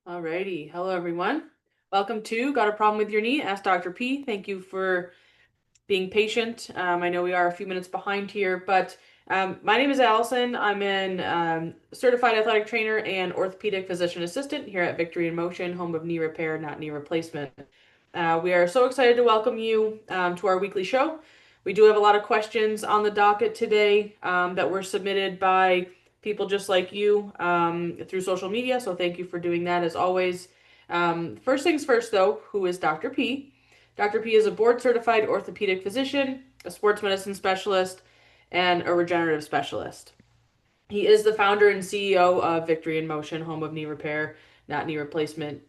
Alrighty. Hello, everyone. Welcome to Got a Problem with Your Knee? Ask Dr. P. Thank you for being patient. I know we are a few minutes behind here, but my name is Allison. I'm an certified athletic trainer and orthopedic physician assistant here at Victory in Motion, home of knee repair, not knee replacement. We are so excited to welcome you to our weekly show. We do have a lot of questions on the docket today that were submitted by people just like you through social media. So thank you for doing that as always. First things first, though, who is Dr. P? Dr. P is a board certified orthopedic physician, a sports medicine specialist, and a regenerative specialist. He is the founder and CEO of Victory in Motion, home of knee repair, not knee replacement.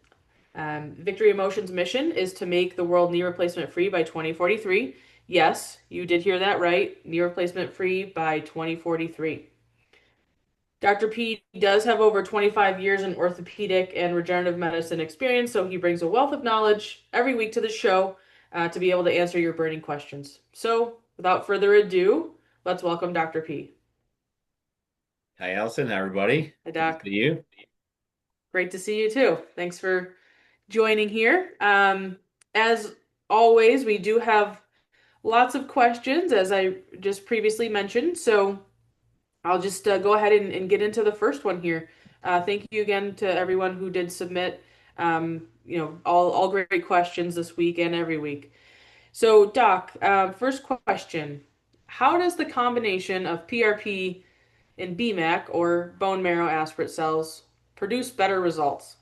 Victory in Motion's mission is to make the world knee replacement free by 2043. Yes, you did hear that right. Knee replacement free by 2043. Dr. P does have over 25 years in orthopedic and regenerative medicine experience, so he brings a wealth of knowledge every week to the show to be able to answer your burning questions. So, without further ado, let's welcome Dr. P. Hi, Allison. Hi, everybody. Hi, Good to Doc. see you. Great to see you too. Thanks for joining here. As always, we do have lots of questions, as I just previously mentioned. So, I'll just go ahead and get into the first one here. Thank you again to everyone who did submit, all great questions this week and every week. So, Doc, first question: how does the combination of PRP and Bmac, or bone marrow aspirate cells, produce better results?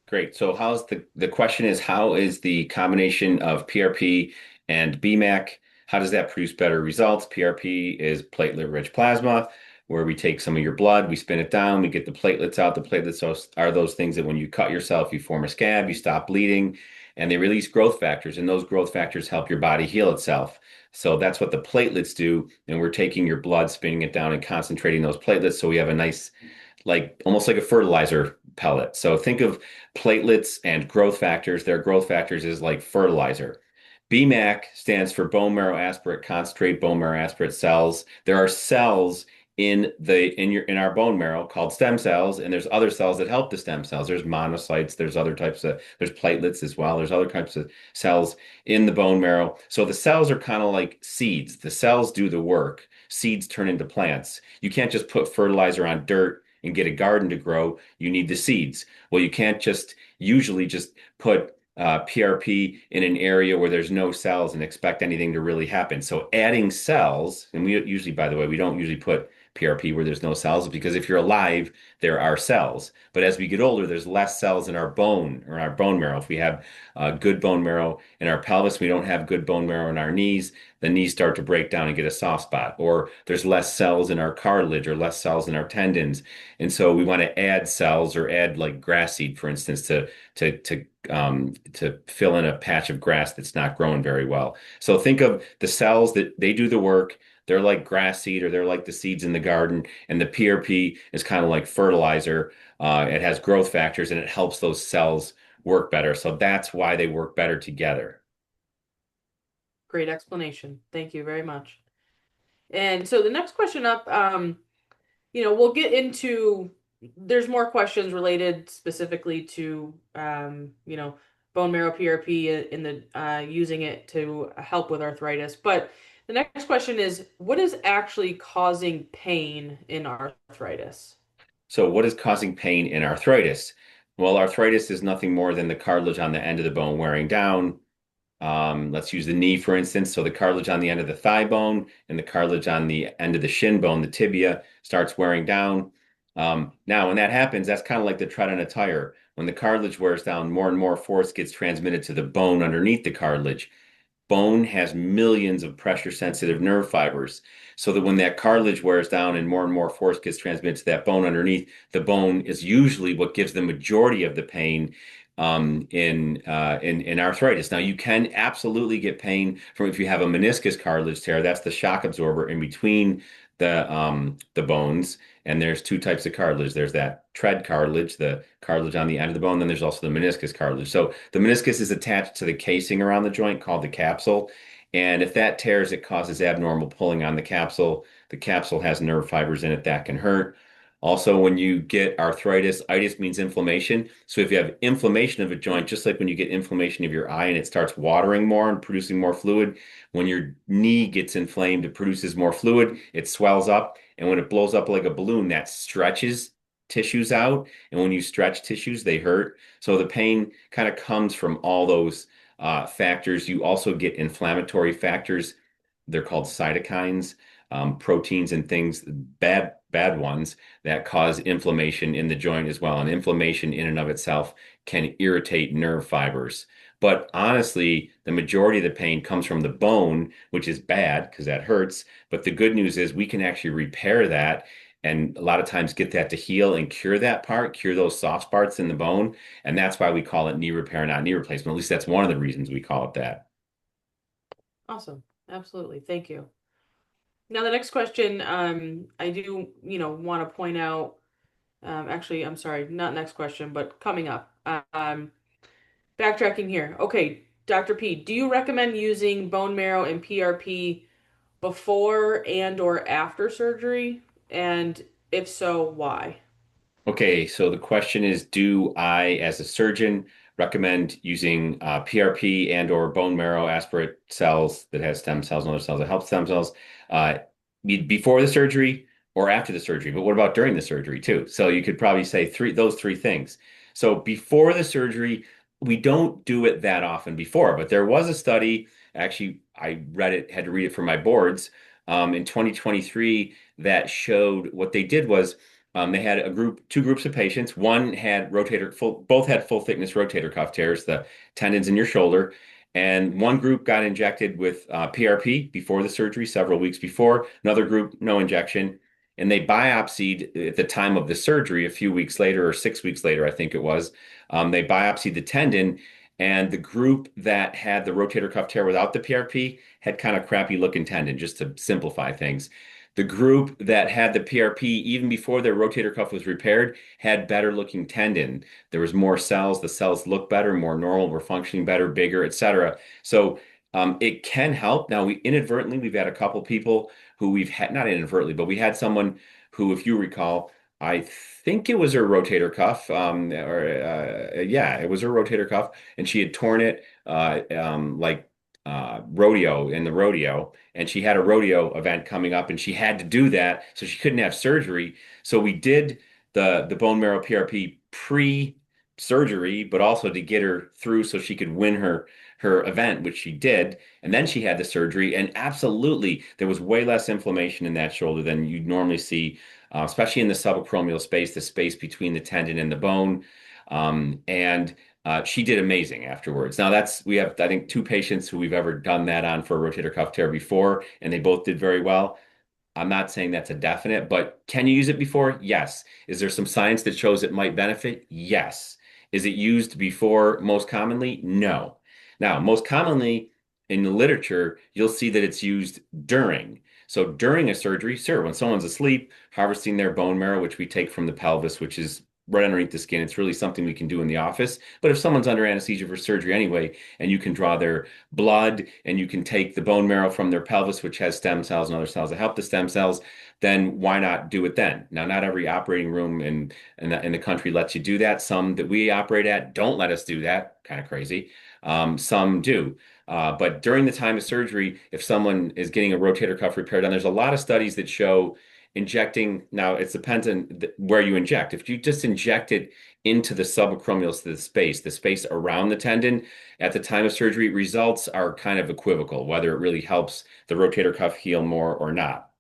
Great. So, the question is, how is the combination of PRP and Bmac? How does that produce better results? PRP is platelet-rich plasma, where we take some of your blood, we spin it down, we get the platelets out. The platelets are those things that when you cut yourself, you form a scab, you stop bleeding, and they release growth factors, and those growth factors help your body heal itself. So that's what the platelets do, and we're taking your blood, spinning it down, and concentrating those platelets, so we have a nice, like almost like a fertilizer pellet. So think of platelets and growth factors. Their growth factors is like fertilizer. BMAC stands for bone marrow aspirate concentrate, bone marrow aspirate cells. There are cells in our bone marrow called stem cells, and there's other cells that help the stem cells. There's monocytes, there's platelets as well. There's other types of cells in the bone marrow. So the cells are kind of like seeds. The cells do the work. Seeds turn into plants. You can't just put fertilizer on dirt and get a garden to grow. You need the seeds. Well, you can't just usually just put PRP in an area where there's no cells and expect anything to really happen. So adding cells, and we usually, by the way, we don't usually put PRP where there's no cells because if you're alive, there are cells. But as we get older, there's less cells in our bone or our bone marrow. If we have good bone marrow in our pelvis, we don't have good bone marrow in our knees, the knees start to break down and get a soft spot. Or there's less cells in our cartilage or less cells in our tendons. And so we want to add cells or add like grass seed, for instance, to fill in a patch of grass that's not growing very well. So think of the cells that they do the work. They're like grass seed or they're like the seeds in the garden. And the PRP is kind of like fertilizer. It has growth factors and it helps those cells work better. So that's why they work better together. Great explanation. Thank you very much. And so the next question up, we'll get into, there's more questions related specifically to, bone marrow PRP in the using it to help with arthritis. But the next question is, what is actually causing pain in arthritis? So what is causing pain in arthritis? Well, arthritis is nothing more than the cartilage on the end of the bone wearing down. Let's use the knee, for instance. So the cartilage on the end of the thigh bone and the cartilage on the end of the shin bone, the tibia, starts wearing down. Now, when that happens, that's kind of like the tread on a tire. When the cartilage wears down, more and more force gets transmitted to the bone underneath the cartilage. Bone has millions of pressure sensitive nerve fibers. So that when that cartilage wears down and more force gets transmitted to that bone underneath, the bone is usually what gives the majority of the pain in arthritis. Now you can absolutely get pain from if you have a meniscus cartilage tear. That's the shock absorber in between the bones. And there's two types of cartilage. There's that tread cartilage, the cartilage on the end of the bone. Then there's also the meniscus cartilage. So the meniscus is attached to the casing around the joint called the capsule. And if that tears, it causes abnormal pulling on the capsule. The capsule has nerve fibers in it that can hurt. Also, when you get arthritis, itis means inflammation. So if you have inflammation of a joint, just like when you get inflammation of your eye and it starts watering more and producing more fluid, when your knee gets inflamed, it produces more fluid, it swells up, and when it blows up like a balloon, that stretches tissues out. And when you stretch tissues, they hurt. So the pain kind of comes from all those factors. You also get inflammatory factors. They're called cytokines, proteins and things, bad ones that cause inflammation in the joint as well. And inflammation in and of itself can irritate nerve fibers. But honestly, the majority of the pain comes from the bone, which is bad because that hurts. But the good news is we can actually repair that and a lot of times get that to heal and cure that part, cure those soft spots in the bone. And that's why we call it knee repair, not knee replacement. At least that's one of the reasons we call it that. Awesome. Absolutely. Thank you. Now, the next question, I do, want to point out, actually, I'm sorry, not next question, but coming up. Backtracking here. Okay, Dr. P, do you recommend using bone marrow and PRP before and or after surgery? And if so, why? Okay, so the question is, do I, as a surgeon, recommend using PRP and or bone marrow aspirate cells that has stem cells and other cells that help stem cells uh, before the surgery or after the surgery? But what about during the surgery too? So you could probably say those three things. So before the surgery, we don't do it that often before, but there was a study, actually, I read it, had to read it for my boards in 2023 that showed what they did was they had two groups of patients. One had both had full thickness rotator cuff tears, the tendons in your shoulder. And one group got injected with PRP before the surgery, several weeks before. Another group, no injection. And they biopsied at the time of the surgery, a few weeks later or 6 weeks later, I think it was. They biopsied the tendon. And the group that had the rotator cuff tear without the PRP had kind of crappy looking tendon, just to simplify things. The group that had the PRP, even before their rotator cuff was repaired, had better looking tendon. There was more cells. The cells looked better, more normal, were functioning better, bigger, etc. So it can help. Now, we've had a couple people who we've had, not inadvertently, but we had someone who, if you recall, I think it was her rotator cuff, yeah, it was her rotator cuff, and she had torn it like rodeo in the rodeo, and she had a rodeo event coming up, and she had to do that, so she couldn't have surgery. So we did the bone marrow PRP pre-surgery, but also to get her through so she could win her event, which she did, and then she had the surgery, and absolutely there was way less inflammation in that shoulder than you'd normally see, especially in the subacromial space, the space between the tendon and the bone. And she did amazing afterwards. Now we have, I think, two patients who we've ever done that on for a rotator cuff tear before, and they both did very well. I'm not saying that's a definite, but can you use it before? Yes. Is there some science that shows it might benefit? Yes. Is it used before most commonly? No. Now, most commonly in the literature, you'll see that it's used during. So during a surgery, sure, when someone's asleep, harvesting their bone marrow, which we take from the pelvis, which is right underneath the skin, it's really something we can do in the office. But if someone's under anesthesia for surgery anyway, and you can draw their blood and you can take the bone marrow from their pelvis, which has stem cells and other cells that help the stem cells, then why not do it then? Now, not every operating room in the country lets you do that. Some that we operate at don't let us do that. Kind of crazy. Some do. But during the time of surgery, if someone is getting a rotator cuff repair done, there's a lot of studies that show injecting. Now, it's dependent where you inject. If you just inject it into the subacromial the space around the tendon at the time of surgery, results are kind of equivocal, whether it really helps the rotator cuff heal more or not.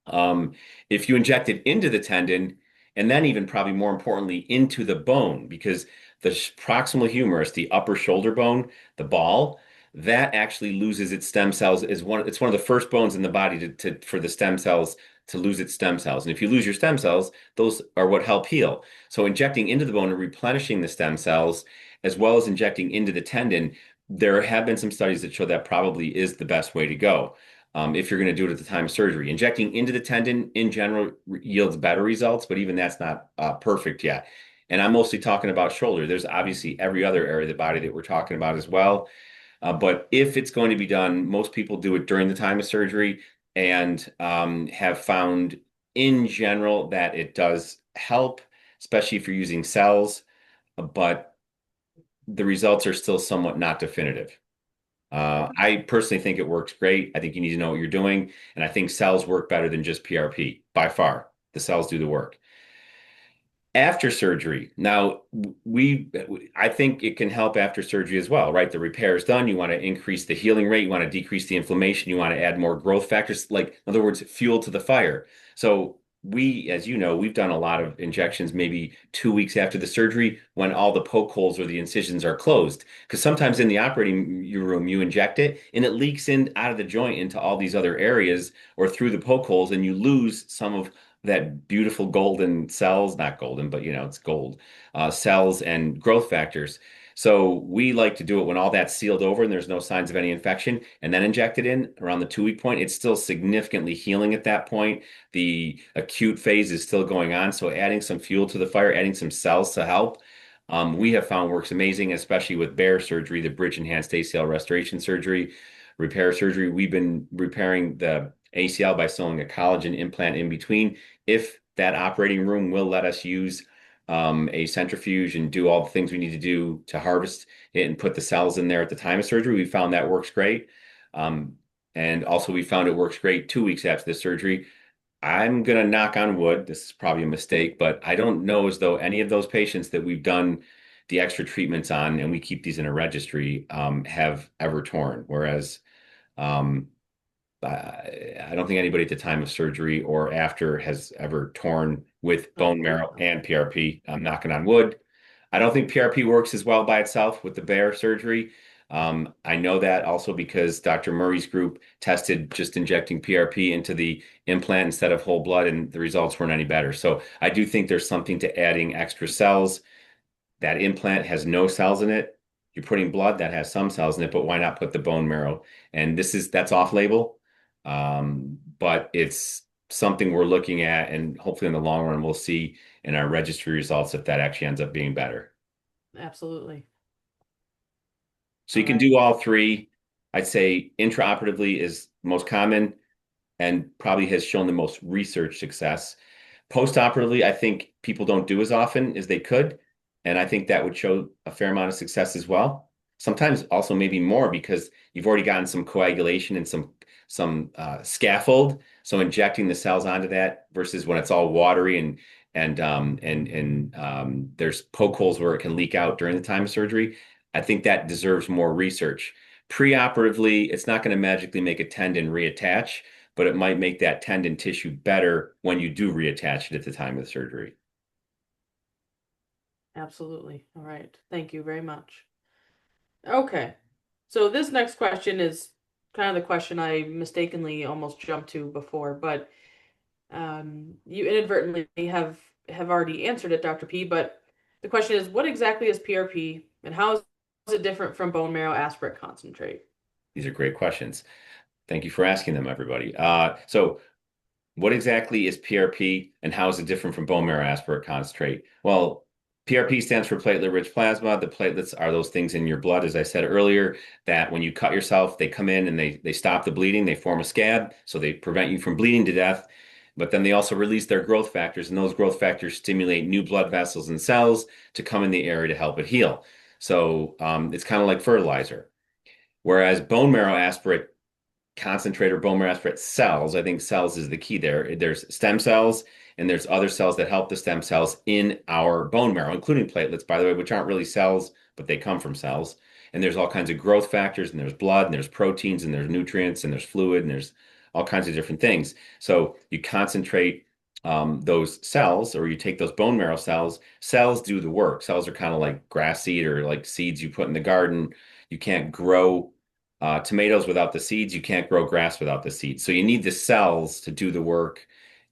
Um, if you inject it into the tendon, and then even probably more importantly into the bone, because the proximal humerus, the upper shoulder bone, the ball, that actually loses its stem cells. It's one of the first bones in the body for the stem cells to lose its stem cells. And if you lose your stem cells, those are what help heal. So injecting into the bone and replenishing the stem cells, as well as injecting into the tendon, there have been some studies that show that probably is the best way to go if you're going to do it at the time of surgery. Injecting into the tendon in general yields better results, but even that's not perfect yet. And I'm mostly talking about shoulder. There's obviously every other area of the body that we're talking about as well. But if it's going to be done, most people do it during the time of surgery and have found in general that it does help, especially if you're using cells, but the results are still somewhat not definitive. I personally think it works great. I think you need to know what you're doing, and I think cells work better than just PRP by far. The cells do the work. After surgery, now I think it can help after surgery as well, right? The repair is done. You want to increase the healing rate. You want to decrease the inflammation. You want to add more growth factors, like in other words, fuel to the fire. So as you know, we've done a lot of injections maybe 2 weeks after the surgery when all the poke holes or the incisions are closed. Because sometimes in the operating room, you inject it and it leaks in out of the joint into all these other areas or through the poke holes, and you lose some of that beautiful golden cells, not golden, but it's gold, cells and growth factors. So we like to do it when all that's sealed over and there's no signs of any infection, and then inject it in around the 2 week point. It's still significantly healing at that point. The acute phase is still going on. So adding some fuel to the fire, adding some cells to help, we have found works amazing, especially with bear surgery, the bridge enhanced ACL restoration surgery, repair surgery. We've been repairing the ACL by sewing a collagen implant in between. If that operating room will let us use a centrifuge and do all the things we need to do to harvest it and put the cells in there at the time of surgery, we found that works great. Um, and also, we found it works great 2 weeks after the surgery. I'm going to knock on wood. This is probably a mistake, but I don't know as though any of those patients that we've done the extra treatments on, and we keep these in a registry, have ever torn. Whereas um, I don't think anybody at the time of surgery or after has ever torn with Oh, bone great. marrow and PRP. I'm knocking on wood. I don't think PRP works as well by itself with the bear surgery. I know that also because Dr. Murray's group tested just injecting PRP into the implant instead of whole blood, and the results weren't any better. So I do think there's something to adding extra cells. That implant has no cells in it. You're putting blood that has some cells in it, but why not put the bone marrow? And that's off label, but it's something we're looking at, and hopefully in the long run we'll see in our registry results if that actually ends up being better. Absolutely. So All you can right. do all three. I'd say intraoperatively is most common and probably has shown the most research success. Postoperatively, I think people don't do as often as they could, and I think that would show a fair amount of success as well. Sometimes also maybe more because you've already gotten some coagulation and some scaffold. So injecting the cells onto that versus when it's all watery and there's poke holes where it can leak out during the time of surgery. I think that deserves more research. Preoperatively, it's not going to magically make a tendon reattach, but it might make that tendon tissue better when you do reattach it at the time of the surgery. Absolutely. All right. Thank you very much. Okay. So this next question is kind of the question I mistakenly almost jumped to before, but you inadvertently have already answered it, Dr. P. But the question is, what exactly is PRP, and how is it different from bone marrow aspirate concentrate? These are great questions. Thank you for asking them, everybody. So what exactly is PRP and how is it different from bone marrow aspirate concentrate? Well, PRP stands for platelet-rich plasma. The platelets are those things in your blood, as I said earlier, that when you cut yourself, they come in and they stop the bleeding. They form a scab, so they prevent you from bleeding to death. But then they also release their growth factors, and those growth factors stimulate new blood vessels and cells to come in the area to help it heal. So it's kind of like fertilizer. Whereas bone marrow aspirate concentrate or bone marrow aspirate cells. I think cells is the key there. There's stem cells and there's other cells that help the stem cells in our bone marrow, including platelets, by the way, which aren't really cells, but they come from cells. And there's all kinds of growth factors, and there's blood, and there's proteins, and there's nutrients, and there's fluid, and there's all kinds of different things. So you concentrate those cells, or you take those bone marrow cells. Cells do the work. Cells are kind of like grass seed or like seeds you put in the garden. You can't grow tomatoes without the seeds. You can't grow grass without the seeds. So you need the cells to do the work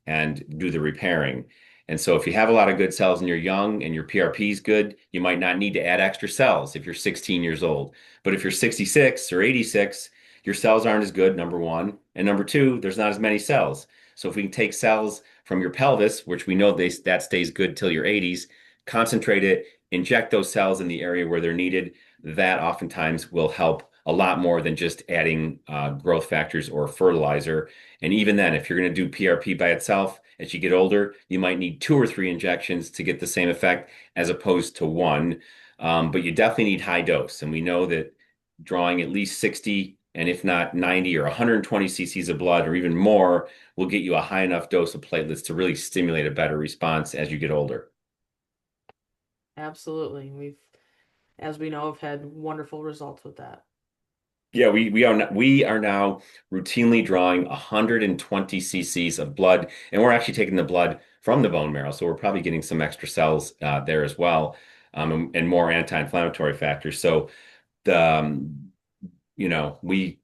and do the repairing. And so if you have a lot of good cells and you're young and your PRP is good, you might not need to add extra cells if you're 16 years old. But if you're 66 or 86, your cells aren't as good, number one. And number two, there's not as many cells. So if we can take cells from your pelvis, which we know that stays good till your 80s, concentrate it, inject those cells in the area where they're needed, that oftentimes will help a lot more than just adding growth factors or fertilizer. And even then, if you're going to do PRP by itself, As you get older, you might need 2 or 3 injections to get the same effect as opposed to one. But you definitely need high dose. And we know that drawing at least 60 and if not 90 or 120 cc's of blood or even more will get you a high enough dose of platelets to really stimulate a better response as you get older. Absolutely. As we know, have had wonderful results with that. Yeah, we are now routinely drawing 120 cc's of blood, and we're actually taking the blood from the bone marrow, so we're probably getting some extra cells there as well, and more anti-inflammatory factors. So the we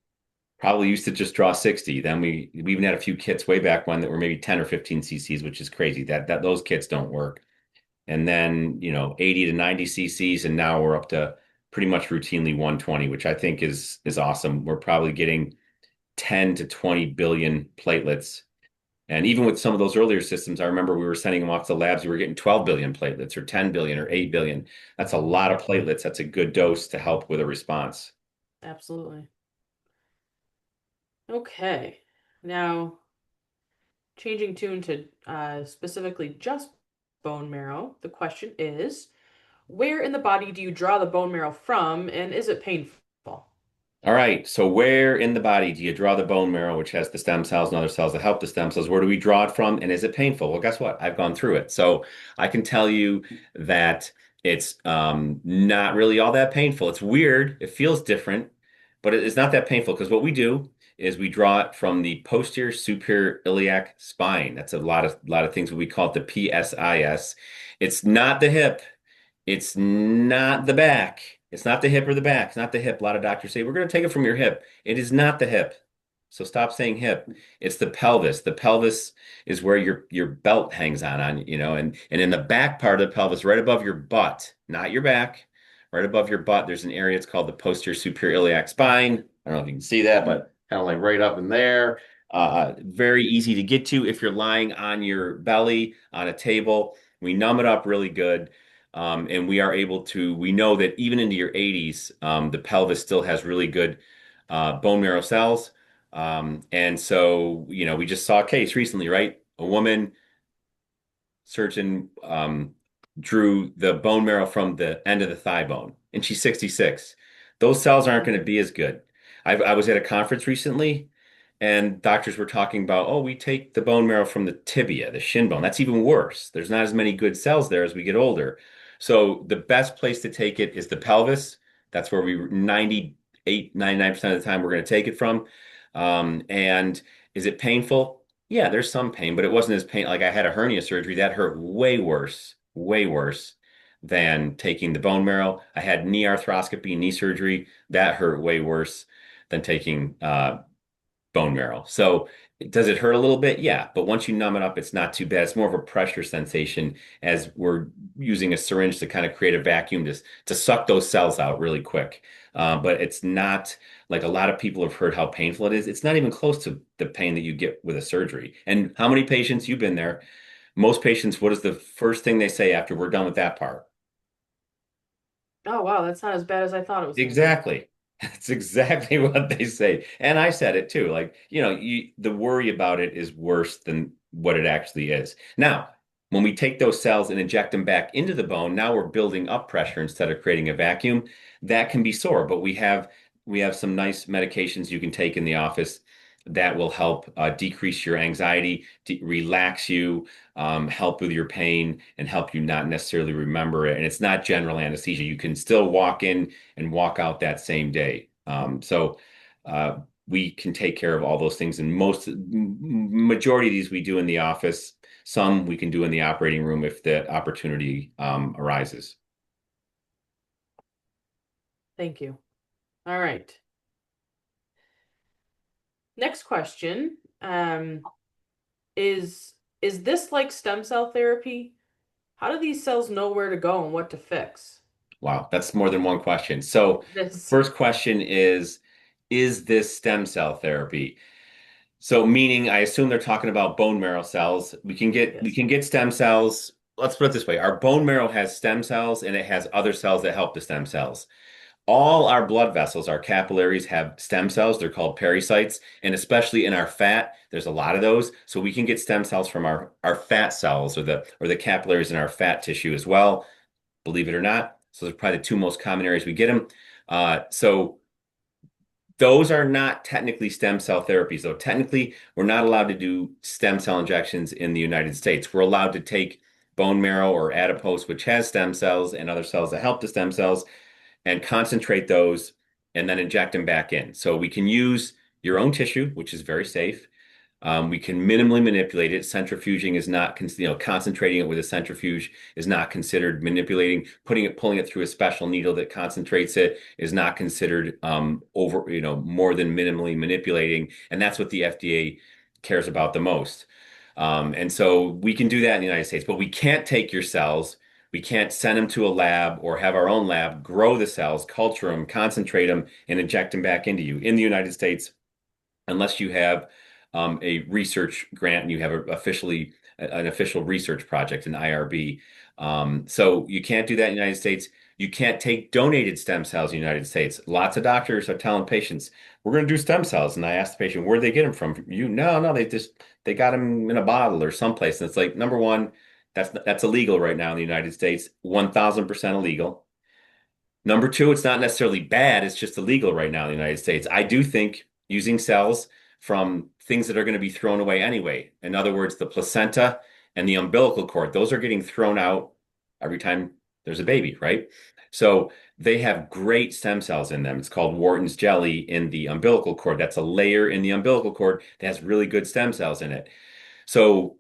probably used to just draw 60. Then we even had a few kits way back when that were maybe 10 or 15 cc's, which is crazy. That those kits don't work. And then 80 to 90 cc's, and now we're up to pretty much routinely 120, which I think is awesome. We're probably getting 10 to 20 billion platelets. And even with some of those earlier systems, I remember we were sending them off to labs, we were getting 12 billion platelets or 10 billion or 8 billion. That's a lot of platelets. That's a good dose to help with a response. Absolutely. Okay. Now, changing tune to specifically just bone marrow, the question is, where in the body do you draw the bone marrow from, and is it painful? All right. So where in the body do you draw the bone marrow, which has the stem cells and other cells that help the stem cells? Where do we draw it from? And is it painful? Well, guess what? I've gone through it. So I can tell you that it's not really all that painful. It's weird. It feels different, but it's not that painful because what we do is we draw it from the posterior superior iliac spine. That's a lot of things we call it the PSIS. It's not the hip. It's not the back. It's not the hip or the back. It's not the hip. A lot of doctors say, we're going to take it from your hip. It is not the hip. So stop saying hip. It's the pelvis. The pelvis is where your belt hangs on, and in the back part of the pelvis, right above your butt, not your back, right above your butt, there's an area. It's called the posterior superior iliac spine. I don't know if you can see that, but kind of like right up in there. Very easy to get to if you're lying on your belly on a table. We numb it up really good. And we know that even into your 80s, the pelvis still has really good bone marrow cells. And so, we just saw a case recently, right? A woman surgeon drew the bone marrow from the end of the thigh bone, and she's 66. Those cells aren't going to be as good. I was at a conference recently, and doctors were talking about, oh, we take the bone marrow from the tibia, the shin bone. That's even worse. There's not as many good cells there as we get older. So the best place to take it is the pelvis. That's where we 98, 99% of the time we're going to take it from. And is it painful? Yeah, there's some pain, but it wasn't as pain. Like I had a hernia surgery that hurt way worse than taking the bone marrow. I had knee arthroscopy, knee surgery that hurt way worse than taking bone marrow. So does it hurt a little bit? Yeah, but once you numb it up, it's not too bad. It's more of a pressure sensation as we're using a syringe to kind of create a vacuum to suck those cells out really quick. But it's not like a lot of people have heard how painful it is. It's not even close to the pain that you get with a surgery. And how many patients you've been there? Most patients, what is the first thing they say after we're done with that part? Oh, wow, that's not as bad as I thought it was going to be. Exactly. That's exactly what they say. And I said it too. Like, the worry about it is worse than what it actually is. Now, when we take those cells and inject them back into the bone, now we're building up pressure instead of creating a vacuum. That can be sore, but we have some nice medications you can take in the office that will help decrease your anxiety, relax you, help with your pain, and help you not necessarily remember it. And it's not general anesthesia. You can still walk in and walk out that same day. So we can take care of all those things. And majority of these we do in the office. Some we can do in the operating room if the opportunity arises. Thank you. All right. Next question. Is this like stem cell therapy? How do these cells know where to go and what to fix? Wow, that's more than one question. So, This, first question is this stem cell therapy? So, meaning I assume they're talking about bone marrow cells. We yes. can get stem cells. Let's put it this way. Our bone marrow has stem cells and it has other cells that help the stem cells. All our blood vessels, our capillaries have stem cells. They're called pericytes. And especially in our fat, there's a lot of those. So we can get stem cells from our fat cells or the capillaries in our fat tissue as well, believe it or not. So those are probably the two most common areas we get them. So those are not technically stem cell therapies, though. Technically, we're not allowed to do stem cell injections in the United States. We're allowed to take bone marrow or adipose, which has stem cells and other cells that help the stem cells, and concentrate those and then inject them back in. So we can use your own tissue, which is very safe. We can minimally manipulate it. Centrifuging is not, concentrating it with a centrifuge is not considered manipulating. Pulling it through a special needle that concentrates it is not considered more than minimally manipulating. And that's what the FDA cares about the most. And so we can do that in the United States, but we can't take your cells. We can't send them to a lab or have our own lab grow the cells, culture them, concentrate them, and inject them back into you in the United States unless you have a research grant and you have an official research project, an IRB. So you can't do that in the United States. You can't take donated stem cells in the United States. Lots of doctors are telling patients, "We're going to do stem cells," and I ask the patient, "Where do they get them from?" You, no, no, they got them in a bottle or someplace. And it's like, number one, that's illegal right now in the United States, 1,000% illegal. Number two, it's not necessarily bad, it's just illegal right now in the United States. I do think using cells from things that are going to be thrown away anyway. In other words, the placenta and the umbilical cord, those are getting thrown out every time there's a baby, right? So they have great stem cells in them. It's called Wharton's jelly in the umbilical cord. That's a layer in the umbilical cord that has really good stem cells in it. So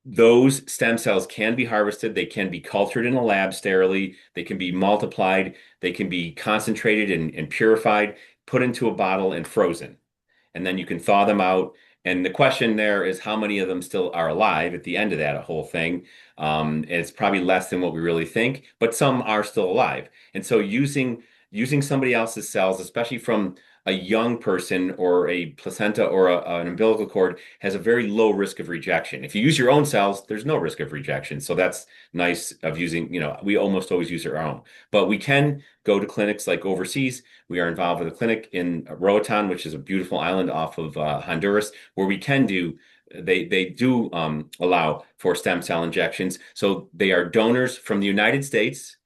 those stem cells can be harvested. They can be cultured in a lab sterilely. They can be multiplied. They can be concentrated and purified, put into a bottle and frozen. And then you can thaw them out. And the question there is how many of them still are alive at the end of that whole thing. And it's probably less than what we really think, but some are still alive. And so using somebody else's cells, especially from a young person or a placenta or an umbilical cord, has a very low risk of rejection. If you use your own cells, there's no risk of rejection. So that's nice of using, we almost always use our own. But we can go to clinics like overseas. We are involved with a clinic in Roatan, which is a beautiful island off of Honduras, where we can do they do allow for stem cell injections. So they are donors from the United States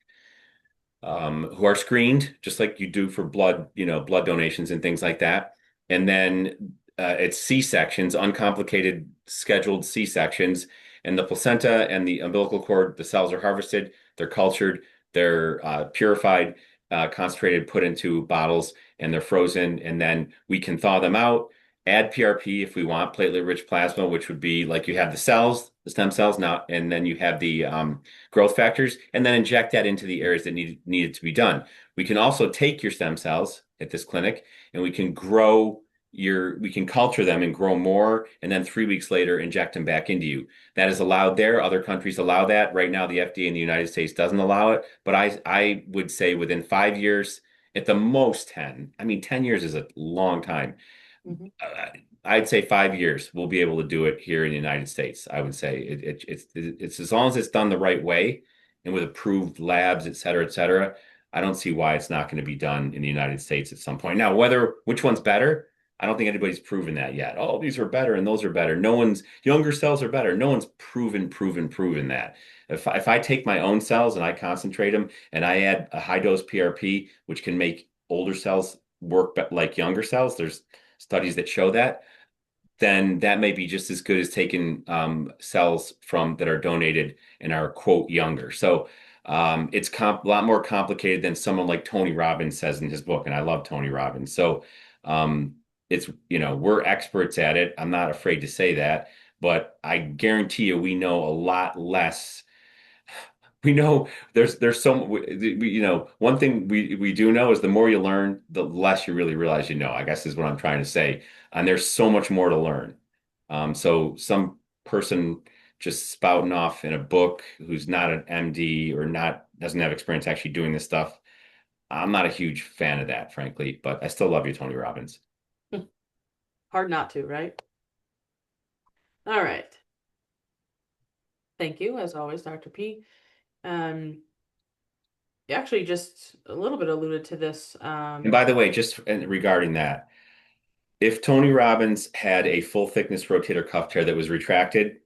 who are screened just like you do for blood, blood donations and things like that. And then it's C-sections, uncomplicated scheduled C-sections, and the placenta and the umbilical cord, the cells are harvested, they're cultured, they're purified, concentrated, put into bottles, and they're frozen. And then we can thaw them out, add PRP if we want, platelet-rich plasma, which would be like you have the cells, the stem cells now, and then you have the growth factors, and then inject that into the areas that needed to be done. We can also take your stem cells at this clinic, and we can culture them and grow more, and then 3 weeks later inject them back into you. That is allowed there. Other countries allow that. Right now, the FDA in the United States doesn't allow it, but I would say within 5 years, at the most 10. I mean, 10 years is a long time. Mhm. I'd say 5 years we'll be able to do it here in the United States. I would say it's as long as it's done the right way and with approved labs, et cetera, et cetera. I don't see why it's not going to be done in the United States at some point. Now, which one's better, I don't think anybody's proven that yet. Oh, these are better and those are better. No one's Younger cells are better. No one's proven that. If I take my own cells and I concentrate them and I add a high dose PRP, which can make older cells work like younger cells, there's studies that show that, then that may be just as good as taking cells from that are donated and are quote younger. So it's a lot more complicated than someone like Tony Robbins says in his book, and I love Tony Robbins. So it's we're experts at it. I'm not afraid to say that, but I guarantee you we know a lot less. We know there's so one thing we do know is the more you learn, the less you really realize I guess is what I'm trying to say. And there's so much more to learn. So some person just spouting off in a book who's not an MD or not doesn't have experience actually doing this stuff. I'm not a huge fan of that, frankly, but I still love you, Tony Robbins. Hard not to, right? All right. Thank you, as always, Dr. P. Um, You actually just a little bit alluded to this. And by the way, just regarding that, if Tony Robbins had a full thickness rotator cuff tear that was retracted,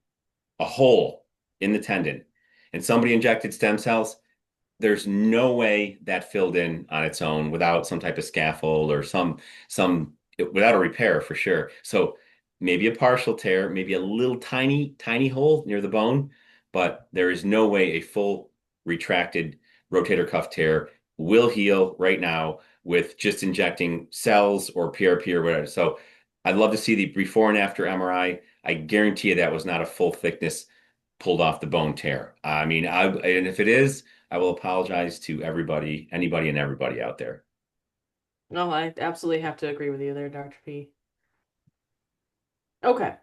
a hole in the tendon, and somebody injected stem cells, there's no way that filled in on its own without some type of scaffold or some without a repair for sure. So maybe a partial tear, maybe a little tiny hole near the bone, but there is no way a full retracted rotator cuff tear will heal right now with just injecting cells or PRP or whatever. So I'd love to see the before and after MRI. I guarantee you that was not a full thickness pulled off the bone tear. I mean, and if it is, I will apologize to everybody, anybody and everybody out there. No, I absolutely have to agree with you there, Dr. P. Okay,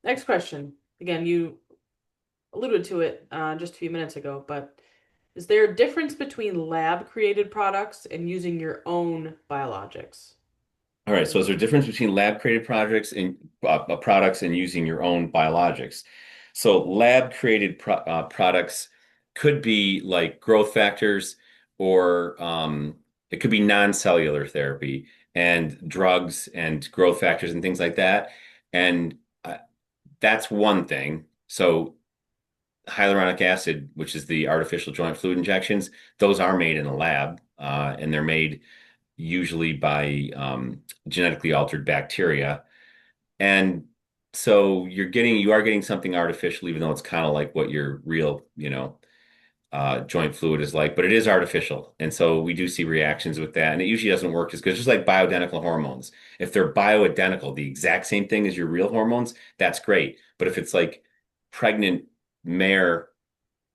next question. Again, you alluded to it just a few minutes ago, but is there a difference between lab created products and using your own biologics? All right, so is there a difference between lab created products and using your own biologics? So lab created products could be like growth factors, or it could be non-cellular therapy and drugs and growth factors and things like that. And that's one thing. So hyaluronic acid, which is the artificial joint fluid injections, those are made in a lab, and they're made usually by genetically altered bacteria. And so you are getting something artificial, even though it's kind of like what your real, joint fluid is like, but it is artificial. And so we do see reactions with that. And it usually doesn't work as good, just like bioidentical hormones. If they're bioidentical, the exact same thing as your real hormones, that's great. But if it's like pregnant mare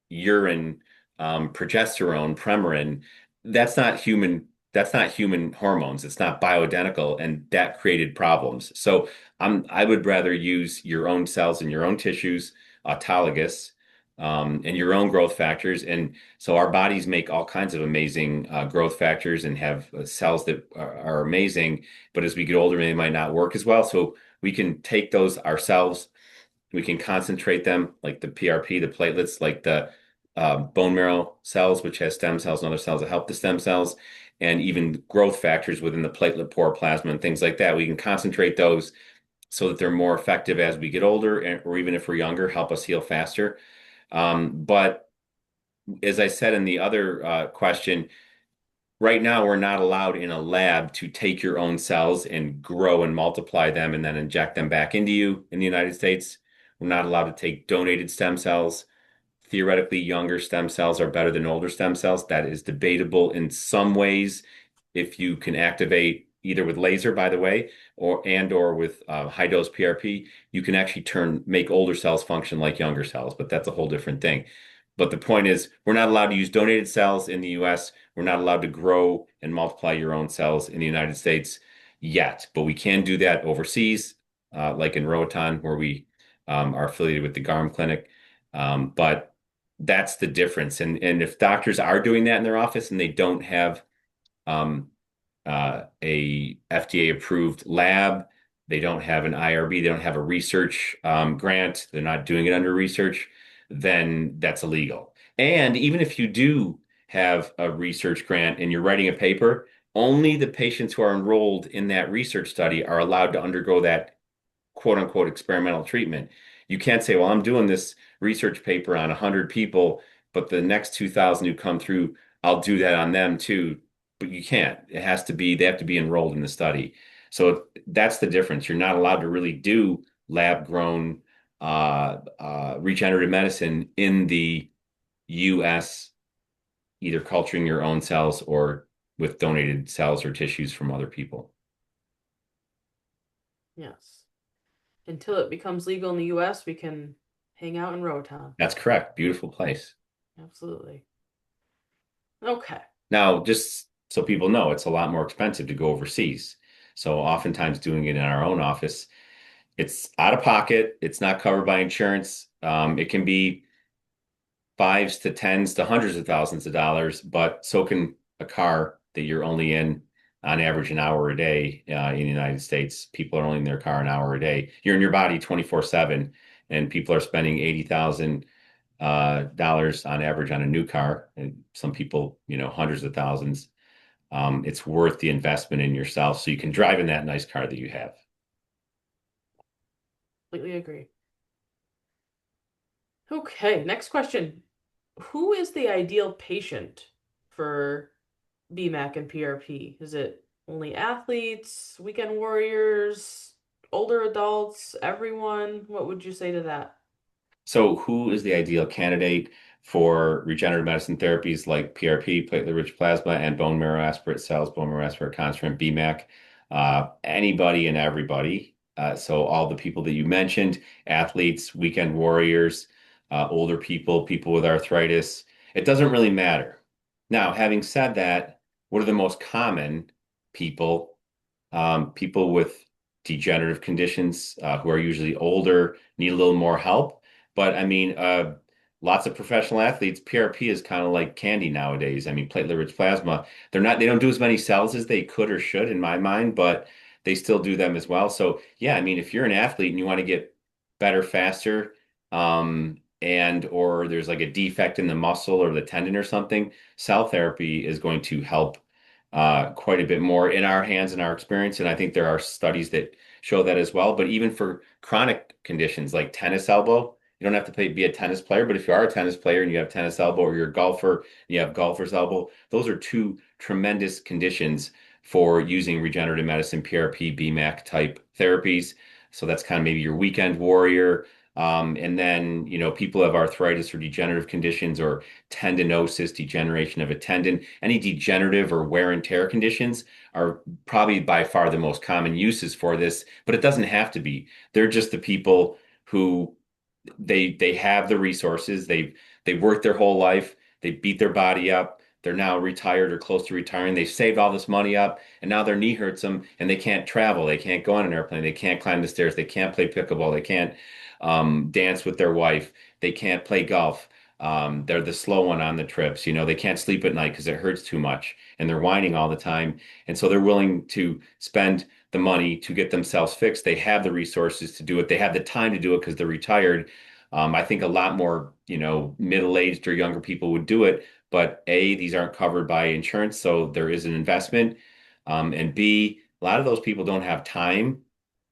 urine, progesterone, Premarin, that's not human. That's not human hormones. It's not bioidentical, and that created problems. So I would rather use your own cells and your own tissues, autologous, and your own growth factors. And so our bodies make all kinds of amazing growth factors and have cells that are amazing. But as we get older, they might not work as well. So we can take those ourselves. We can concentrate them like the PRP, the platelets, like the bone marrow cells, which has stem cells and other cells that help the stem cells, and even growth factors within the platelet poor plasma and things like that. We can concentrate those so that they're more effective as we get older, or even if we're younger, help us heal faster. But as I said in the other question, right now we're not allowed in a lab to take your own cells and grow and multiply them and then inject them back into you in the United States. We're not allowed to take donated stem cells. Theoretically, younger stem cells are better than older stem cells. That is debatable in some ways. If you can activate either with laser, by the way, or with high dose PRP, you can actually make older cells function like younger cells, but that's a whole different thing. But the point is, we're not allowed to use donated cells in the US. We're not allowed to grow and multiply your own cells in the United States yet, but we can do that overseas, like in Roatan, where we are affiliated with the GARM clinic. But that's the difference. And if doctors are doing that in their office and they don't have um, a FDA approved lab, they don't have an IRB, they don't have a research grant, they're not doing it under research, then that's illegal. And even if you do have a research grant and you're writing a paper, only the patients who are enrolled in that research study are allowed to undergo that quote unquote experimental treatment. You can't say, well, I'm doing this research paper on 100 people, but the next 2,000 who come through, I'll do that on them too. But you can't. They have to be enrolled in the study. So that's the difference. You're not allowed to really do lab grown regenerative medicine in the US, either culturing your own cells or with donated cells or tissues from other people. Yes. Until it becomes legal in the US, we can hang out in Rotown. That's correct. Beautiful place. Absolutely. Okay. Now, just so people know, it's a lot more expensive to go overseas. So oftentimes doing it in our own office, it's out of pocket. It's not covered by insurance. It can be fives to tens to hundreds of thousands of dollars, but so can a car that you're only in on average an hour a day in the United States. People are only in their car an hour a day. You're in your body 24/7, and people are spending 80,000 dollars on average on a new car, and some people, hundreds of thousands. It's worth the investment in yourself so you can drive in that nice car that you have. Completely agree. Okay, next question. Who is the ideal patient for Bmac and PRP? Is it only athletes, weekend warriors, older adults, everyone? What would you say to that? So, who is the ideal candidate for regenerative medicine therapies like PRP, platelet-rich plasma, and bone marrow aspirate cells, bone marrow aspirate concentrate, Bmac? Anybody and everybody. So, all the people that you mentioned, athletes, weekend warriors, older people, people with arthritis, it doesn't really matter. Now, having said that, what are the most common people? People with degenerative conditions who are usually older, need a little more help. But I mean, lots of professional athletes, PRP is kind of like candy nowadays. I mean, platelet-rich plasma, they don't do as many cells as they could or should in my mind, but they still do them as well. So yeah, I mean, if you're an athlete and you want to get better faster, and or there's like a defect in the muscle or the tendon or something, cell therapy is going to help quite a bit more in our hands and our experience. And I think there are studies that show that as well. But even for chronic conditions like tennis elbow, you don't have to be a tennis player, but if you are a tennis player and you have tennis elbow, or you're a golfer and you have golfer's elbow, those are two tremendous conditions for using regenerative medicine, PRP, BMAC type therapies. So that's kind of maybe your weekend warrior. And then, people have arthritis or degenerative conditions or tendinosis, degeneration of a tendon. Any degenerative or wear and tear conditions are probably by far the most common uses for this, but it doesn't have to be. They're just the people who they have the resources. They've worked their whole life. They beat their body up. They're now retired or close to retiring. They've saved all this money up, and now their knee hurts them, and they can't travel. They can't go on an airplane. They can't climb the stairs. They can't play pickleball. They can't dance with their wife. They can't play golf. They're the slow one on the trips. They can't sleep at night because it hurts too much, and they're whining all the time. And so they're willing to spend the money to get themselves fixed. They have the resources to do it. They have the time to do it because they're retired. I think a lot more, middle-aged or younger people would do it, but A, these aren't covered by insurance, so there is an investment. And B, a lot of those people don't have time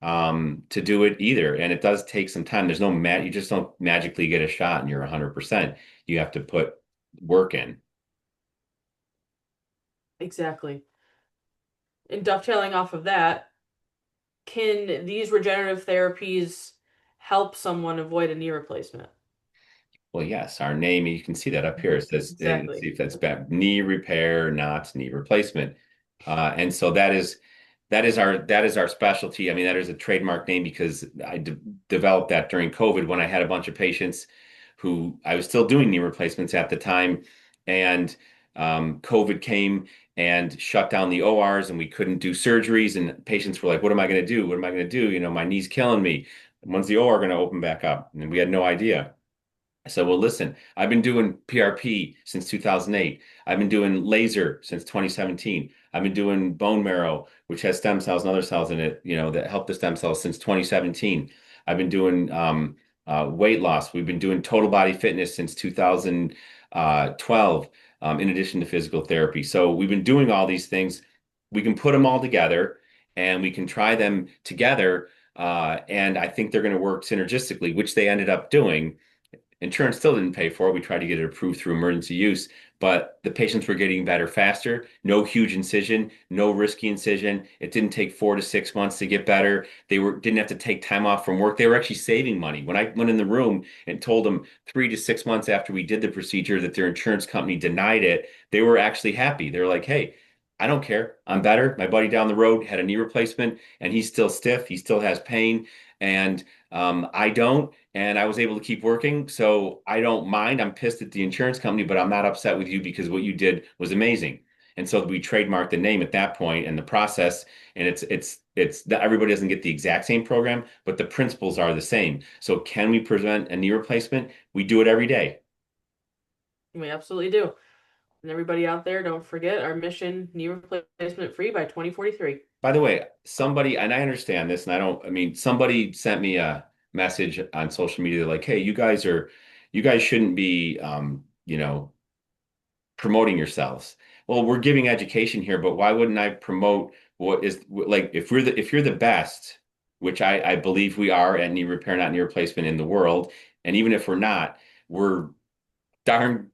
to do it either. And it does take some time. You just don't magically get a shot and you're 100%. You have to put work in. Exactly. And dovetailing off of that, can these regenerative therapies help someone avoid a knee replacement? Well, yes, our name, you can see that up here. It says, let's see Exactly. if that's bad, knee repair, not knee replacement. And so that is our specialty. I mean, that is a trademark name because I developed that during COVID when I had a bunch of patients who I was still doing knee replacements at the time, and COVID came and shut down the ORs, and we couldn't do surgeries. And patients were like, "What am I going to do? What am I going to do? My knee's killing me. When's the OR going to open back up?" And we had no idea. I said, well, listen, I've been doing PRP since 2008. I've been doing laser since 2017. I've been doing bone marrow, which has stem cells and other cells in it, that help the stem cells since 2017. I've been doing weight loss. We've been doing total body fitness since 2012, in addition to physical therapy. So we've been doing all these things. We can put them all together and we can try them together. And I think they're going to work synergistically, which they ended up doing. Insurance still didn't pay for it. We tried to get it approved through emergency use, but the patients were getting better faster. No huge incision, no risky incision. It didn't take 4 to 6 months to get better. They didn't have to take time off from work. They were actually saving money. When I went in the room and told them 3 to 6 months after we did the procedure that their insurance company denied it, they were actually happy. They were like, "Hey, I don't care. I'm better. My buddy down the road had a knee replacement and he's still stiff. He still has pain. And I don't. And I was able to keep working. So I don't mind. I'm pissed at the insurance company, but I'm not upset with you because what you did was amazing." And so we trademarked the name at that point and the process. And it's that everybody doesn't get the exact same program, but the principles are the same. So can we prevent a knee replacement? We do it every day. We absolutely do. And everybody out there, don't forget our mission, knee replacement free by 2043. By the way, somebody, and I understand this, and I mean, somebody sent me a message on social media like, "Hey, you guys are you guys shouldn't be, promoting yourselves. Well, we're giving education here, but why wouldn't I promote what is like if you're the best, which I believe we are at knee repair, not knee replacement in the world, and even if we're not, we're darn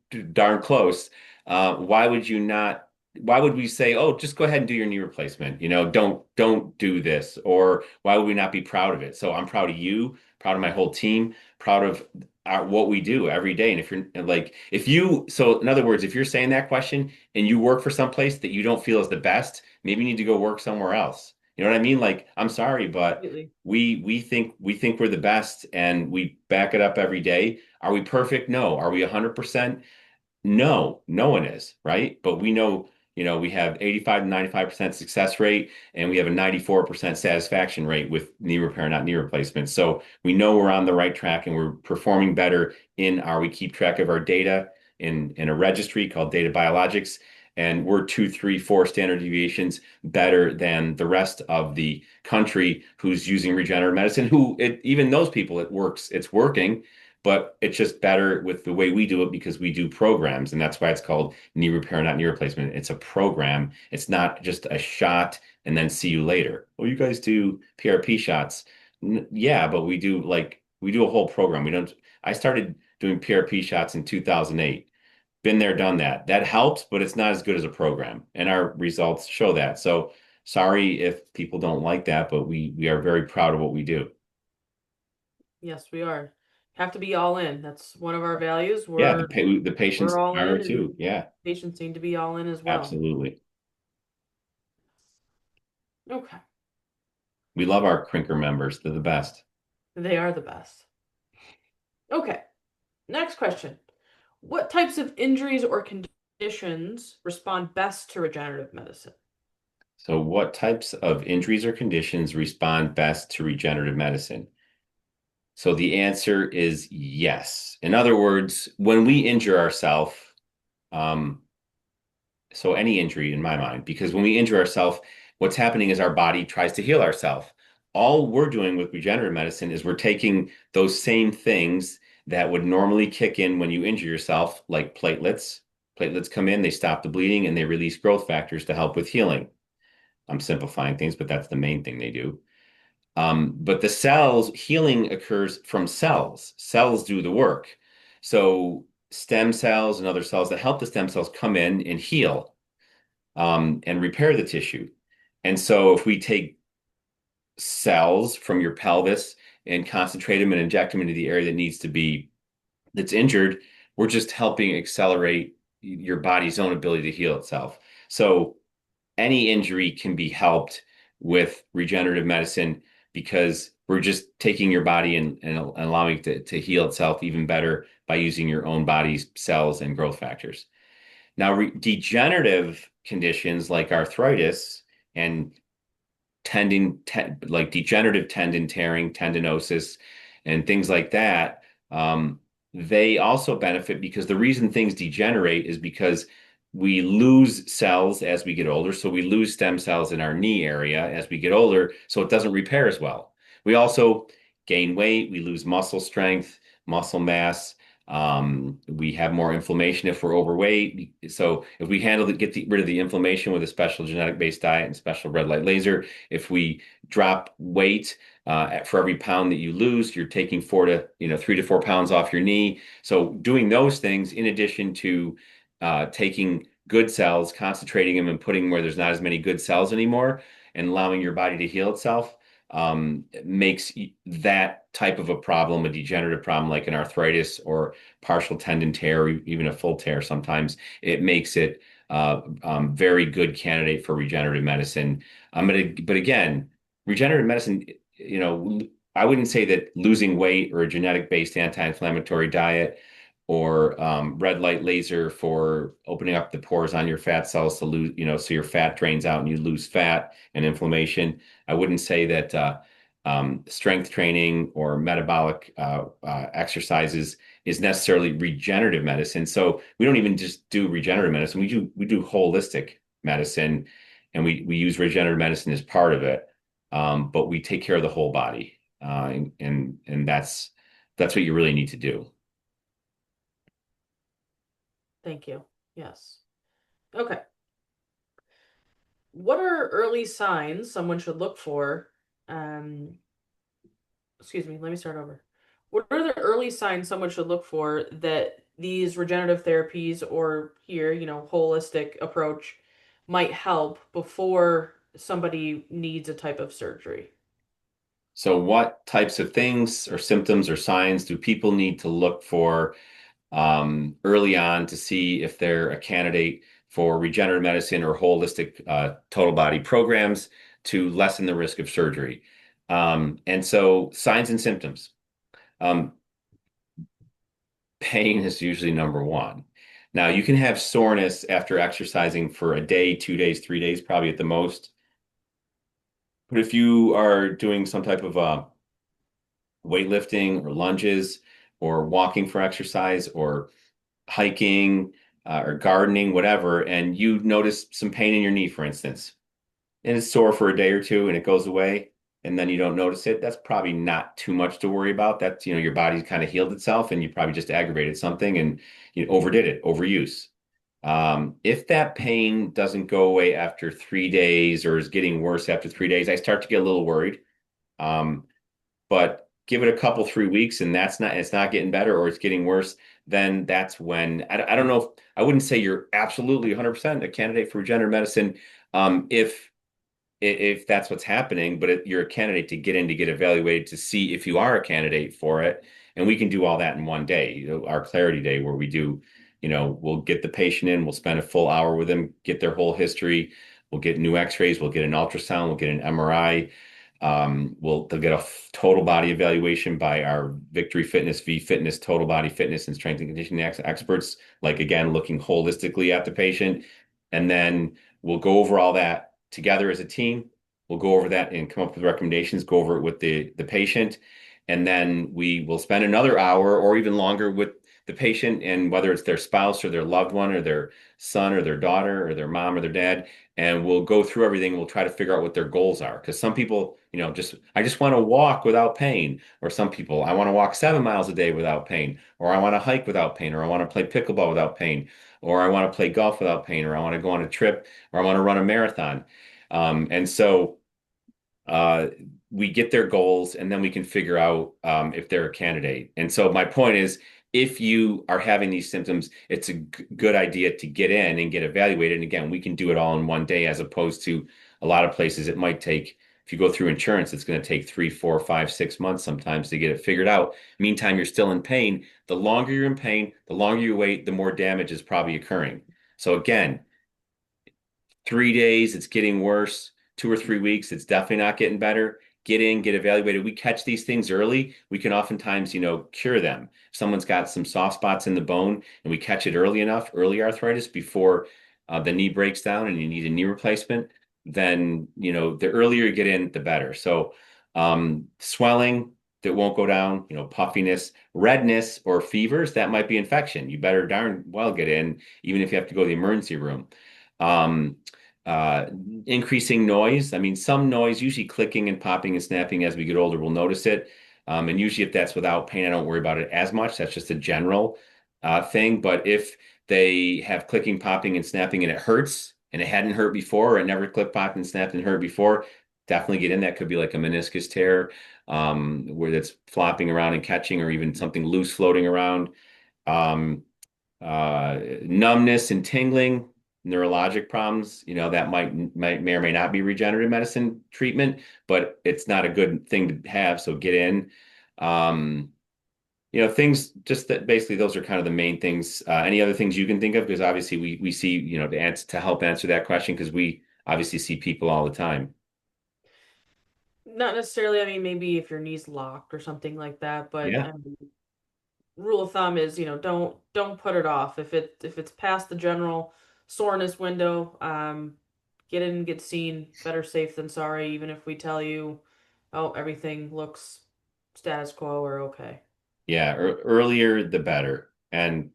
close. Why would you not? Why would we say, "Oh, just go ahead and do your knee replacement"? Don't do this. Or why would we not be proud of it? So I'm proud of you, proud of my whole team, proud of what we do every day. And if you're like, if you, so in other words, if you're saying that question and you work for some place that you don't feel is the best, maybe you need to go work somewhere else. You know what I mean? Like, I'm sorry, but Completely. we think we're the best and we back it up every day. Are we perfect? No. Are we 100%? No, no one is, right? But we know, we have 85 to 95% success rate and we have a 94% satisfaction rate with knee repair, not knee replacement. So we know we're on the right track and we're performing better we keep track of our data in a registry called Data Biologics. And we're 2, 3, 4 standard deviations better than the rest of the country who's using regenerative medicine, even those people, it's working, but it's just better with the way we do it because we do programs. And that's why it's called knee repair, not knee replacement. It's a program. It's not just a shot and then see you later. Well, you guys do PRP shots. Yeah, but we do a whole program. We don't, I started doing PRP shots in 2008. Been there, done that. That helps, but it's not as good as a program. And our results show that. So sorry if people don't like that, but we are very proud of what we do. Yes, we are. Have to be all in. That's one of our values. Yeah, the We're patients all are in, and too. Yeah. patients need to be all in as well. Absolutely. Okay. We love our Crinker members. They're the best. They are the best. Okay. Next question. What types of injuries or conditions respond best to regenerative medicine? So, what types of injuries or conditions respond best to regenerative medicine? So, the answer is yes. In other words, when we injure ourselves, um, so any injury in my mind, because when we injure ourselves, what's happening is our body tries to heal ourselves. All we're doing with regenerative medicine is we're taking those same things that would normally kick in when you injure yourself, like platelets. Platelets come in, they stop the bleeding, and they release growth factors to help with healing. I'm simplifying things, but that's the main thing they do. But the cells, healing occurs from cells. Cells do the work. So stem cells and other cells that help the stem cells come in and heal and repair the tissue. And so if we take cells from your pelvis and concentrate them and inject them into the area that's injured, we're just helping accelerate your body's own ability to heal itself. So any injury can be helped with regenerative medicine because we're just taking your body and allowing it to heal itself even better by using your own body's cells and growth factors. Now, degenerative conditions like arthritis and like degenerative tendon tearing, tendinosis, and things like that, they also benefit because the reason things degenerate is because we lose cells as we get older. So we lose stem cells in our knee area as we get older, so it doesn't repair as well. We also gain weight, we lose muscle strength, muscle mass. We have more inflammation if we're overweight. So if we rid of the inflammation with a special genetic-based diet and special red light laser, if we drop weight for every pound that you lose, you're taking 3 to 4 pounds off your knee. So doing those things in addition to taking good cells, concentrating them and putting them where there's not as many good cells anymore, and allowing your body to heal itself makes that type of a problem, a degenerative problem like an arthritis or partial tendon tear, or even a full tear sometimes, it makes it very good candidate for regenerative medicine. But again, regenerative medicine, I wouldn't say that losing weight or a genetic-based anti-inflammatory diet or red light laser for opening up the pores on your fat cells to lose, so your fat drains out and you lose fat and inflammation. I wouldn't say that strength training or metabolic exercises is necessarily regenerative medicine. So we don't even just do regenerative medicine. We do holistic medicine, and we use regenerative medicine as part of it. But we take care of the whole body, and that's what you really need to do. Thank you. Yes. Okay. What are early signs someone should look for? Um, excuse me, let me start over. What are the early signs someone should look for that these regenerative therapies or here, holistic approach might help before somebody needs a type of surgery? So, what types of things or symptoms or signs do people need to look for early on to see if they're a candidate for regenerative medicine or holistic total body programs to lessen the risk of surgery? And so, signs and symptoms. Um, Pain is usually number one. Now, you can have soreness after exercising for a day, 2 days, 3 days, probably at the most. But if you are doing some type of weightlifting or lunges or walking for exercise or hiking or gardening, whatever, and you notice some pain in your knee, for instance, and it's sore for a day or two and it goes away, and then you don't notice it, that's probably not too much to worry about. That's, your body's kind of healed itself and you probably just aggravated something and you overdid it, overuse. If that pain doesn't go away after 3 days or is getting worse after 3 days, I start to get a little worried. Um, but give it a couple 3 weeks and it's not getting better or it's getting worse, then that's when I don't know if I wouldn't say you're absolutely 100% a candidate for regenerative medicine, if that's what's happening, but you're a candidate to get in to get evaluated to see if you are a candidate for it. And we can do all that in one day, our clarity day, where we do, we'll get the patient in, we'll spend a full hour with them, get their whole history, we'll get new x-rays, we'll get an ultrasound, we'll get an MRI. They'll get a total body evaluation by our Victory Fitness, V Fitness, total body fitness and strength and conditioning experts, like again, looking holistically at the patient. And then we'll go over all that together as a team. We'll go over that and come up with recommendations, go over it with the patient. And then we will spend another hour or even longer with the patient, and whether it's their spouse or their loved one or their son or their daughter or their mom or their dad, and we'll go through everything. We'll try to figure out what their goals are. Because some people, I just want to walk without pain. Or some people, I want to walk 7 miles a day without pain. Or I want to hike without pain. Or I want to play pickleball without pain. Or I want to play golf without pain. Or I want to go on a trip. Or I want to run a marathon. And so uh, we get their goals and then we can figure out if they're a candidate. And so my point is, if you are having these symptoms, it's a good idea to get in and get evaluated. And again, we can do it all in one day, as opposed to a lot of places it might take. If you go through insurance, it's going to take 3, 4, 5, 6 months sometimes to get it figured out. Meantime, you're still in pain. The longer you're in pain, the longer you wait, the more damage is probably occurring. So again, 3 days, it's getting worse. 2 or 3 weeks, it's definitely not getting better. Get in, get evaluated. We catch these things early. We can oftentimes, cure them. If someone's got some soft spots in the bone and we catch it early enough, early arthritis before the knee breaks down and you need a knee replacement, then, the earlier you get in, the better. So, swelling that won't go down, puffiness, redness, or fevers, that might be infection. You better darn well get in, even if you have to go to the emergency room. Um, uh, Increasing noise. I mean, some noise, usually clicking and popping and snapping as we get older, we'll notice it. And usually, if that's without pain, I don't worry about it as much. That's just a general thing. But if they have clicking, popping, and snapping and it hurts and it hadn't hurt before, or it never clicked, popped, and snapped and hurt before, definitely get in. That could be like a meniscus tear, where that's flopping around and catching, or even something loose floating around. Um, Numbness and tingling, neurologic problems, that may or may not be regenerative medicine treatment, but it's not a good thing to have. So get in. Um, Things just that basically those are kind of the main things. Any other things you can think of? Because obviously we see, to help answer that question, because we obviously see people all the time. Not necessarily, I mean, maybe if your knee's locked or something like that, but Yeah. rule of thumb is, don't put it off. If it's past the general soreness window, get in and get seen. Better safe than sorry, even if we tell you, oh, everything looks status quo or okay. Yeah. Earlier, the better. And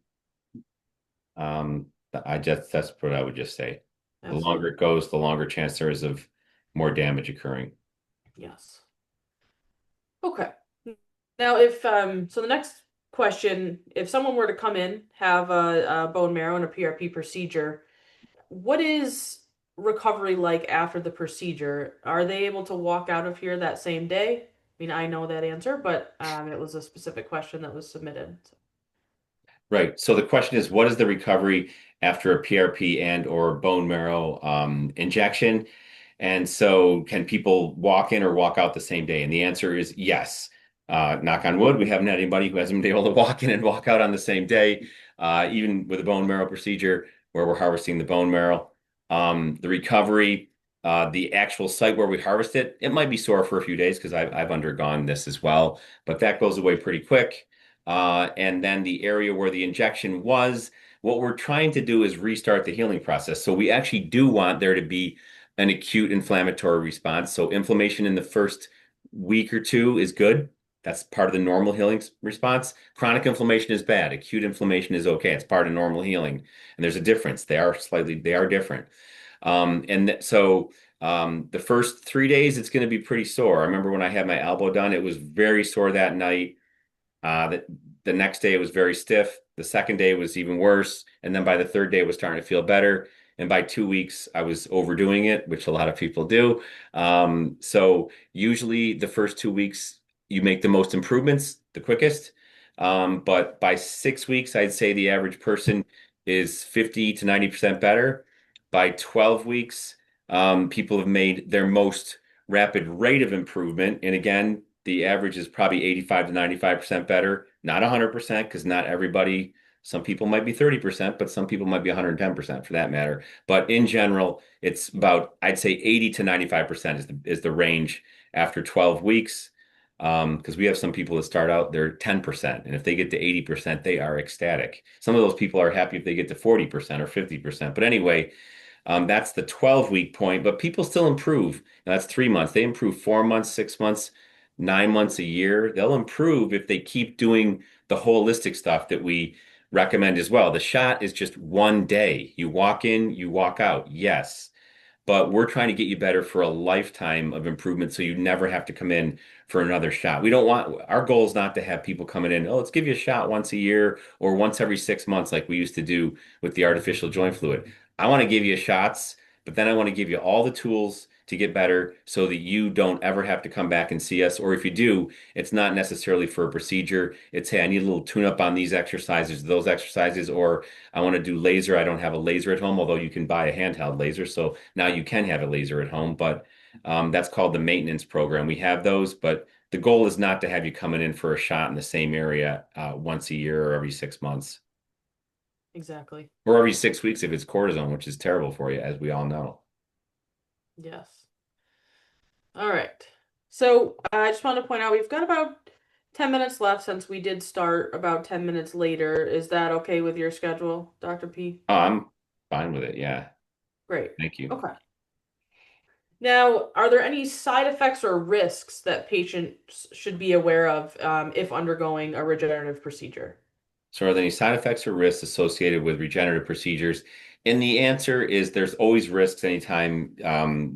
that's what I would just say. The longer Absolutely. it goes, the longer chance there is of more damage occurring. Yes. Okay. Now, if so the next question, if someone were to come in, have a bone marrow and a PRP procedure, what is recovery like after the procedure? Are they able to walk out of here that same day? I mean, I know that answer, but it was a specific question that was submitted. Right. So the question is, what is the recovery after a PRP and or bone marrow injection? And so can people walk in or walk out the same day? And the answer is yes. Knock on wood, we haven't had anybody who hasn't been able to walk in and walk out on the same day, even with a bone marrow procedure where we're harvesting the bone marrow. The recovery, the actual site where we harvest it, it might be sore for a few days because I've undergone this as well, but that goes away pretty quick. And then the area where the injection was, what we're trying to do is restart the healing process. So we actually do want there to be an acute inflammatory response. So inflammation in the first week or two is good. That's part of the normal healing response. Chronic inflammation is bad. Acute inflammation is okay. It's part of normal healing. And there's a difference. They are different. The first 3 days, it's going to be pretty sore. I remember when I had my elbow done, it was very sore that night. The next day it was very stiff. The second day was even worse. And then by the third day, it was starting to feel better. And by 2 weeks, I was overdoing it, which a lot of people do. So usually the first 2 weeks, you make the most improvements the quickest. But by 6 weeks, I'd say the average person is 50 to 90% better. By 12 weeks, people have made their most rapid rate of improvement. And again, the average is probably 85 to 95% better, not 100%, because not everybody, some people might be 30%, but some people might be 110% for that matter. But in general, it's about, I'd say 80 to 95% is the range after 12 weeks. Because we have some people that start out, they're 10%. And if they get to 80%, they are ecstatic. Some of those people are happy if they get to 40% or 50%. But anyway, that's the 12-week point, but people still improve. Now, that's 3 months. They improve 4 months, 6 months, 9 months, a year. They'll improve if they keep doing the holistic stuff that we recommend as well. The shot is just one day. You walk in, you walk out. Yes, but we're trying to get you better for a lifetime of improvement so you never have to come in for another shot. We don't want, our goal is not to have people coming in, oh, let's give you a shot once a year or once every 6 months like we used to do with the artificial joint fluid. I want to give you shots, but then I want to give you all the tools to get better so that you don't ever have to come back and see us. Or if you do, it's not necessarily for a procedure. It's, hey, I need a little tune up on these exercises, those exercises, or I want to do laser. I don't have a laser at home, although you can buy a handheld laser. So now you can have a laser at home, but that's called the maintenance program. We have those, but the goal is not to have you coming in for a shot in the same area once a year or every 6 months Exactly. or every 6 weeks if it's cortisone, which is terrible for you, as we all know. Yes. All right. So I just want to point out we've got about 10 minutes left since we did start about 10 minutes later. Is that okay with your schedule, Dr. P? Oh, I'm fine with it. Yeah. Great. Thank you. Okay. Now, are there any side effects or risks that patients should be aware of if undergoing a regenerative procedure? So, are there any side effects or risks associated with regenerative procedures? And the answer is there's always risks anytime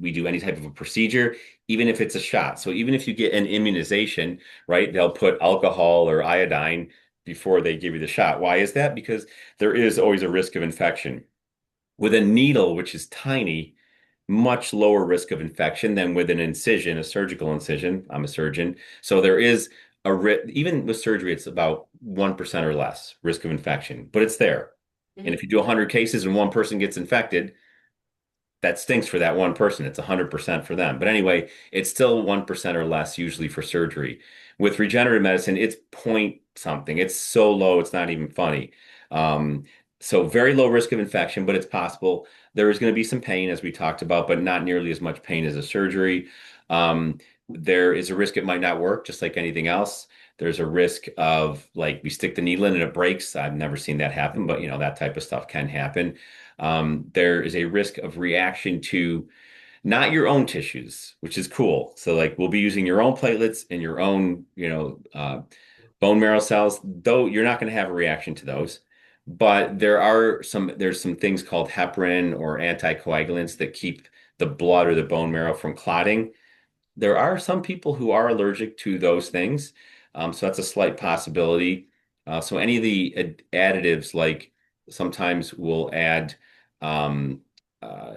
we do any type of a procedure, even if it's a shot. So, even if you get an immunization, right, they'll put alcohol or iodine before they give you the shot. Why is that? Because there is always a risk of infection. With a needle, which is tiny, much lower risk of infection than with an incision, a surgical incision. I'm a surgeon. So there is a risk, even with surgery, it's about 1% or less risk of infection, but it's there. And if Hmm. you do 100 cases and one person gets infected, that stinks for that one person. It's 100% for them. But anyway, it's still 1% or less usually for surgery. With regenerative medicine, it's point something. It's so low, it's not even funny. Um, so very low risk of infection, but it's possible. There is going to be some pain, as we talked about, but not nearly as much pain as a surgery. There is a risk it might not work, just like anything else. There's a risk of like we stick the needle in and it breaks. I've never seen that happen, but that type of stuff can happen. There is a risk of reaction to not your own tissues, which is cool. So like we'll be using your own platelets and your own, bone marrow cells, though you're not going to have a reaction to those. But there's some things called heparin or anticoagulants that keep the blood or the bone marrow from clotting. There are some people who are allergic to those things. So that's a slight possibility. So any of the additives, like sometimes we'll add um, uh,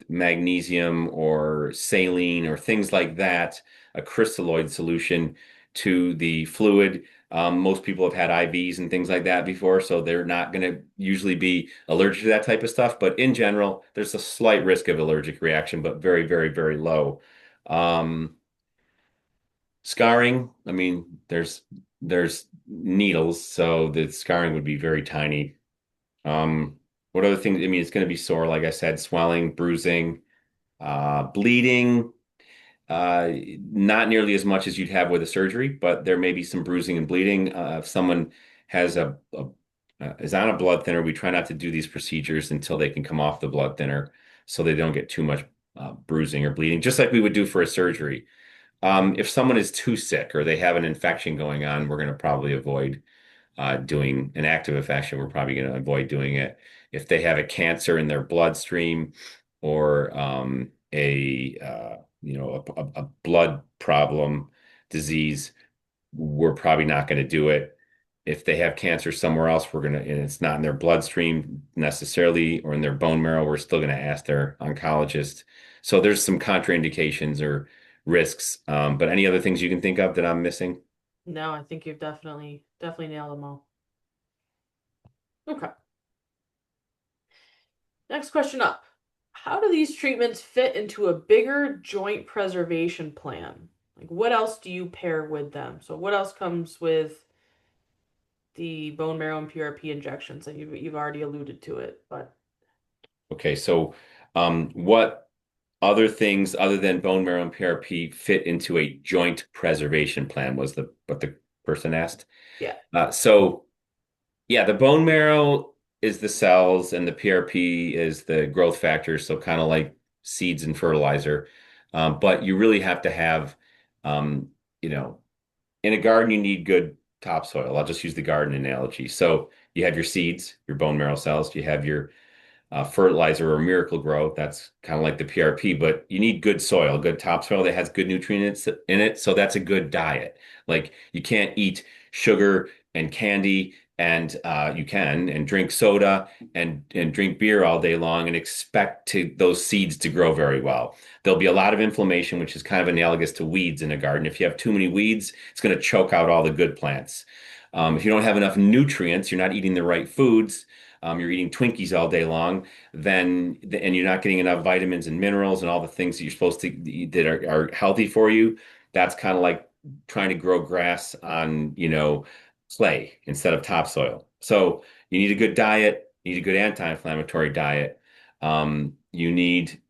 magnesium or saline or things like that, a crystalloid solution to the fluid. Most people have had IVs and things like that before, so they're not going to usually be allergic to that type of stuff. But in general, there's a slight risk of allergic reaction, but very, very, very low. Um, Scarring, I mean, there's needles, so the scarring would be very tiny. What other things? I mean, it's going to be sore, like I said, swelling, bruising, bleeding. Uh, Not nearly as much as you'd have with a surgery, but there may be some bruising and bleeding. If someone has is on a blood thinner, we try not to do these procedures until they can come off the blood thinner, so they don't get too much bruising or bleeding, just like we would do for a surgery. If someone is too sick or they have an infection going on, we're going to probably avoid doing an active infection. We're probably going to avoid doing it. If they have a cancer in their bloodstream or a blood problem, disease, we're probably not going to do it. If they have cancer somewhere else, we're gonna, and it's not in their bloodstream necessarily or in their bone marrow, we're still going to ask their oncologist. So there's some contraindications or risks. But any other things you can think of that I'm missing? No, I think you've definitely nailed them all. Okay. Next question up. How do these treatments fit into a bigger joint preservation plan? Like, what else do you pair with them? So, what else comes with the bone marrow and PRP injections? And you've already alluded to it, but Okay, so what other things other than bone marrow and PRP fit into a joint preservation plan was the what the person asked. yeah. So yeah, the bone marrow is the cells and the PRP is the growth factors, so kind of like seeds and fertilizer. But you really have to have, um, you know, in a garden, you need good topsoil. I'll just use the garden analogy. So you have your seeds, your bone marrow cells, you have your fertilizer or miracle grow. That's kind of like the PRP, but you need good soil, good topsoil that has good nutrients in it. So that's a good diet. Like you can't eat sugar and candy and you can and drink soda and drink beer all day long and expect to those seeds to grow very well. There'll be a lot of inflammation, which is kind of analogous to weeds in a garden. If you have too many weeds, it's going to choke out all the good plants. If you don't have enough nutrients, you're not eating the right foods, you're eating Twinkies all day long, and you're not getting enough vitamins and minerals and all the things that you're supposed to eat that are healthy for you. That's kind of like trying to grow grass on, clay instead of topsoil. So you need a good diet, you need a good anti-inflammatory diet. You need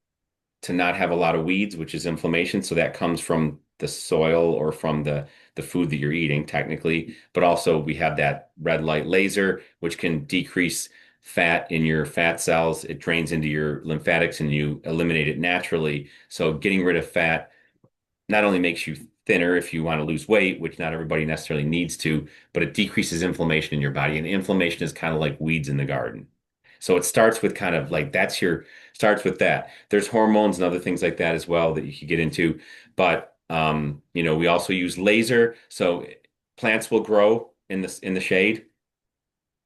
to not have a lot of weeds, which is inflammation. So that comes from the soil or from the food that you're eating, technically. But also we have that red light laser, which can decrease fat in your fat cells. It drains into your lymphatics and you eliminate it naturally. So getting rid of fat not only makes you thinner if you want to lose weight, which not everybody necessarily needs to, but it decreases inflammation in your body. And inflammation is kind of like weeds in the garden. So it starts with kind of like starts with that. There's hormones and other things like that as well that you could get into. But we also use laser. So plants will grow in the shade.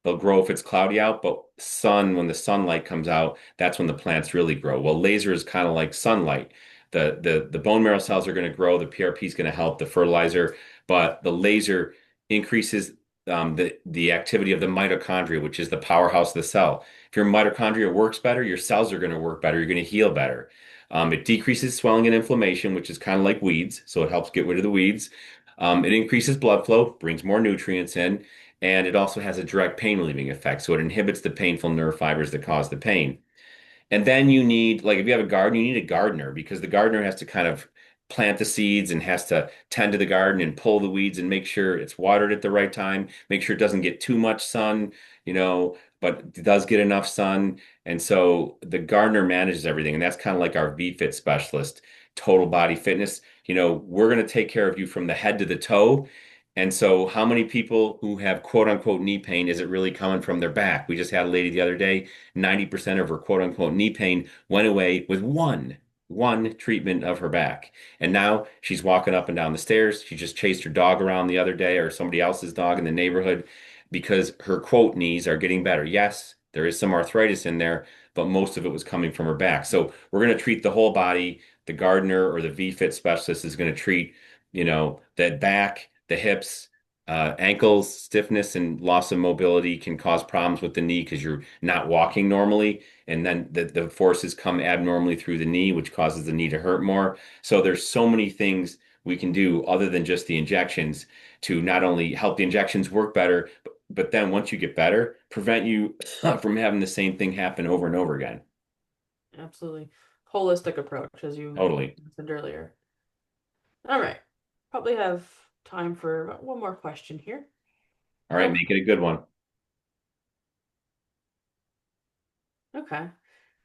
They'll grow if it's cloudy out, but when the sunlight comes out, that's when the plants really grow. Well, laser is kind of like sunlight. The bone marrow cells are going to grow, the PRP is going to help the fertilizer, but the laser increases the activity of the mitochondria, which is the powerhouse of the cell. If your mitochondria works better, your cells are going to work better, you're going to heal better. It decreases swelling and inflammation, which is kind of like weeds, so it helps get rid of the weeds. It increases blood flow, brings more nutrients in, and it also has a direct pain relieving effect. So it inhibits the painful nerve fibers that cause the pain. And then you need, like, if you have a garden, you need a gardener because the gardener has to kind of plant the seeds and has to tend to the garden and pull the weeds and make sure it's watered at the right time, make sure it doesn't get too much sun, but it does get enough sun. And so the gardener manages everything. And that's kind of like our VFit specialist, total body fitness. We're going to take care of you from the head to the toe. And so, how many people who have quote unquote knee pain is it really coming from their back? We just had a lady the other day, 90% of her quote unquote knee pain went away with one treatment of her back. And now she's walking up and down the stairs. She just chased her dog around the other day or somebody else's dog in the neighborhood. because her quote knees are getting better. Yes, there is some arthritis in there, but most of it was coming from her back. So we're going to treat the whole body. The gardener or the V-fit specialist is going to treat, the back, the hips, ankles, stiffness and loss of mobility can cause problems with the knee because you're not walking normally. And then the forces come abnormally through the knee, which causes the knee to hurt more. So there's so many things we can do other than just the injections to not only help the injections work better, but then once you get better, prevent you from having the same thing happen over and over again. Absolutely. Holistic approach, as you Totally. mentioned earlier. All right. Probably have time for one more question here. All right, So, make it a good one. okay.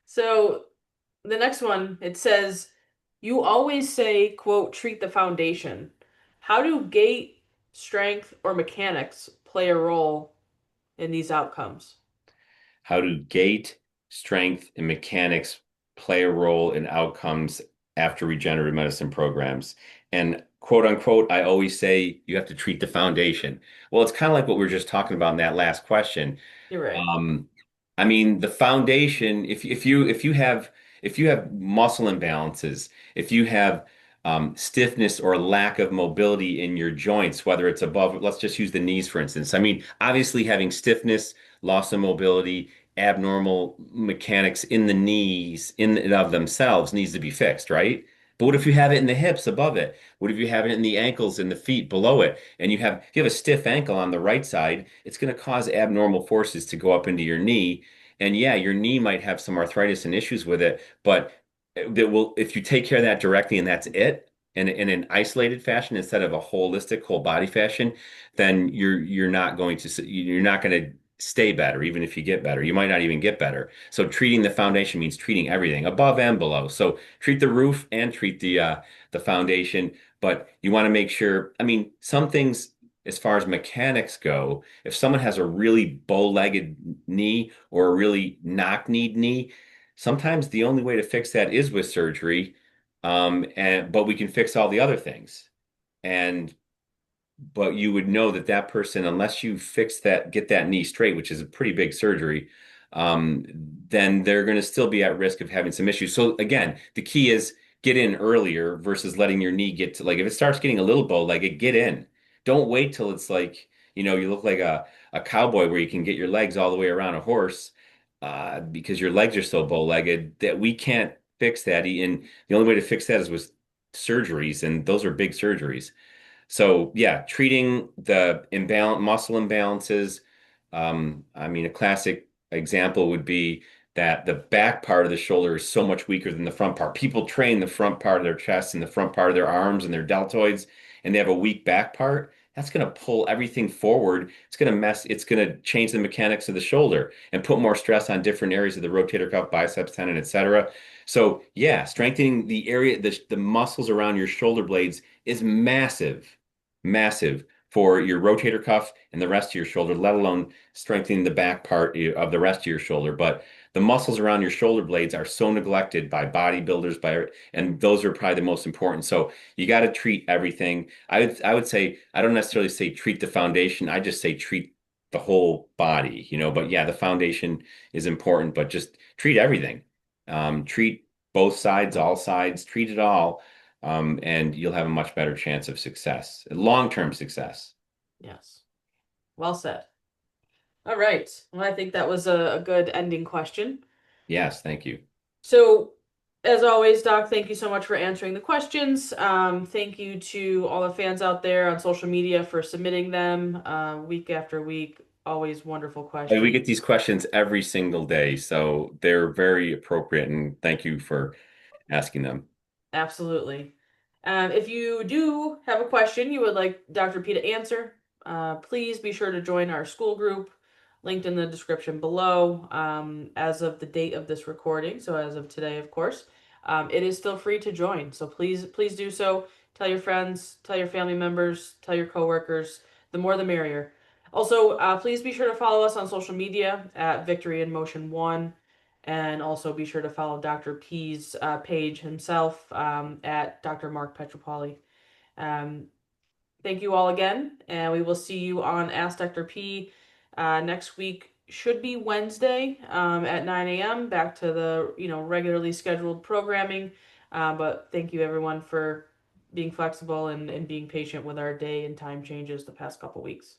So the next one, it says, you always say, quote, treat the foundation. How do gait, strength, or mechanics play a role in these outcomes? How do gait, strength, and mechanics play a role in outcomes after regenerative medicine programs? And quote unquote, I always say you have to treat the foundation. Well, it's kind of like what we were just talking about in that last question. You're right. Um, I mean, the foundation, if you have muscle imbalances, if you have stiffness or lack of mobility in your joints, whether it's above, let's just use the knees, for instance. I mean, obviously having stiffness, loss of mobility, abnormal mechanics in the knees in and of themselves needs to be fixed, right? But what if you have it in the hips above it? What if you have it in the ankles and the feet below it? And if you have a stiff ankle on the right side, it's going to cause abnormal forces to go up into your knee. And yeah, your knee might have some arthritis and issues with it, but that will if you take care of that directly and that's it, in an isolated fashion instead of a holistic whole body fashion, then you're not going to stay better, even if you get better. You might not even get better. So treating the foundation means treating everything above and below. So treat the roof and treat the foundation, but you want to make sure, I mean, some things as far as mechanics go, if someone has a really bow-legged knee or a really knock-kneed knee, sometimes the only way to fix that is with surgery. But we can fix all the other things. And but you would know that that person, unless you fix that, get that knee straight, which is a pretty big surgery, um, then they're going to still be at risk of having some issues. So again, the key is get in earlier versus letting your knee get to, like, if it starts getting a little bow-legged, get in. Don't wait till it's like, you look like a cowboy where you can get your legs all the way around a horse, because your legs are so bow-legged that we can't fix that. And the only way to fix that is with surgeries, and those are big surgeries. So yeah, treating the muscle imbalances. I mean, a classic example would be that the back part of the shoulder is so much weaker than the front part. People train the front part of their chest and the front part of their arms and their deltoids, and they have a weak back part. That's going to pull everything forward. It's going to change the mechanics of the shoulder and put more stress on different areas of the rotator cuff, biceps tendon, etc. So yeah, strengthening the muscles around your shoulder blades is massive, massive for your rotator cuff and the rest of your shoulder, let alone strengthening the back part of the rest of your shoulder. But the muscles around your shoulder blades are so neglected by bodybuilders, and those are probably the most important. So you got to treat everything. I would say I don't necessarily say treat the foundation. I just say treat the whole body. But yeah, the foundation is important, but just treat everything. Treat both sides, all sides, treat it all, and you'll have a much better chance of success, long-term success. Yes. Well said. All right. Well, I think that was a good ending question. Yes, thank you. So, as always, Doc, thank you so much for answering the questions. Thank you to all the fans out there on social media for submitting them week after week. Always wonderful And we questions. get these questions every single day, so they're very appropriate, and thank you for asking them. Absolutely. If you do have a question you would like Dr. P to answer, please be sure to join our Skool group, linked in the description below. As of the date of this recording, so as of today, of course, it is still free to join. So please do so. Tell your friends, tell your family members, tell your coworkers. The more, the merrier. Also, please be sure to follow us on social media at Victory in Motion One. And also be sure to follow Dr. P's page himself at Dr. Marc Pietropaoli. Um, thank you all again, and we will see you on Ask Dr. P Next week should be Wednesday at 9 a.m. Back to the regularly scheduled programming. But thank you everyone for being flexible and being patient with our day and time changes the past couple weeks.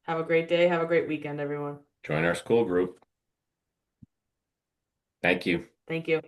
Have a great day. Have a great weekend, everyone. Join our Skool group. Thank you. Thank you.